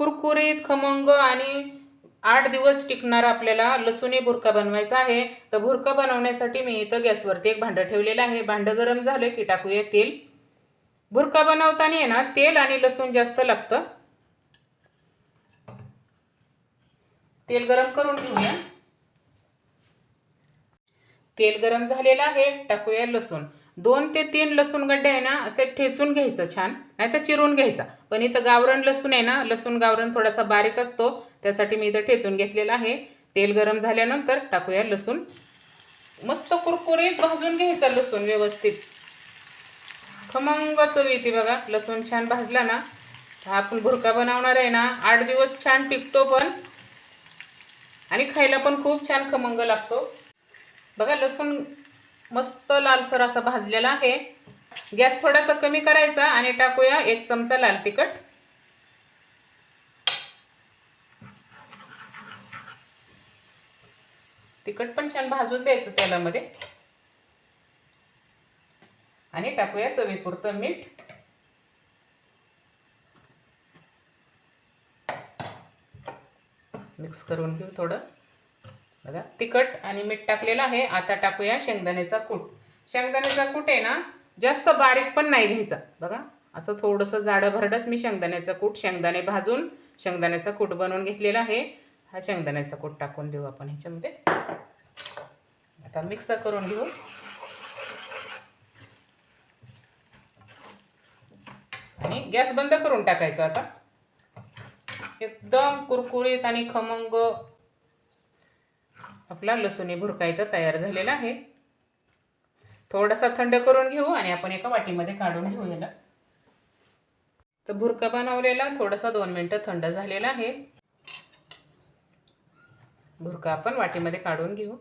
कुरकुरीत खमंग आणि 8 दिवस टिकणारा आपल्याला लसूणी भुर्का बनवायचा आहे. तर भुर्का बनवण्यासाठी मी इथं गॅसवरती एक भांडं ठेवलेलं आहे. भांडं गरम झालं की टाकूया तेल. भुर्का बनवताना आहे ना तेल आणि लसूण जास्त लागतं. तेल गरम करून घेऊया. तेल गरम झालेलं आहे. टाकूया लसूण. 2 ते 3 लसूण गड्डे आहे ना असे ठेचून घ्यायचं छान, नाही तर चिरून घ्यायचा. पण इथं गावरण लसूण आहे ना, लसूण गावरण थोडासा बारीक असतो, त्यासाठी मी इथं ठेचून घेतलेला आहे. तेल गरम झाल्यानंतर टाकूया लसूण. मस्त कुरकुरीत भाजून घ्यायचा लसूण व्यवस्थित. खमंग चव येते बघा. लसूण छान भाजला ना, आपण भुर्का बनवणार आहे ना 8 दिवस छान टिकतो पण, आणि खायला पण खूप छान खमंग लागतो. बघा लसूण मस्त लालसर असा भाजलेला आहे. गॅस थोडासा कमी करायचा आणि टाकूया 1 चमचा लाल तिखट. तिखट पण छान भाजून द्यायचं तेलामध्ये. आणि टाकूया चवीपुरतं मीठ. मिक्स करून घेऊ थोडं. बघा तिखट आणि मीठ टाकलेलं आहे. आता टाकूया शेंगदाण्याचा कूट. शेंगदाण्याचा कूट आहे ना जास्त बारीक पण नाही घ्यायचा. बघा असं थोडंसं जाडं भरडच मी शेंगदाण्याचा कूट, शेंगदाणे भाजून शेंगदाण्याचा कूट बनवून घेतलेला आहे. हा शेंगदाण्याचा कूट टाकून देऊ आपण ह्याच्यामध्ये. आता मिक्स करून घेऊ. आणि गॅस बंद करून टाकायचा. आता एकदम कुरकुरीत आणि खमंग आपला लसूणी भुर्का इथं तयार झालेला आहे. थोडासा थंड करून घेऊ आणि आपण एका वाटीमध्ये काढून घेऊ याला. तर भुर्का बनवलेला थोडासा 2 मिनिटं थंड झालेला आहे. भुर्का आपण वाटीमध्ये काढून घेऊ.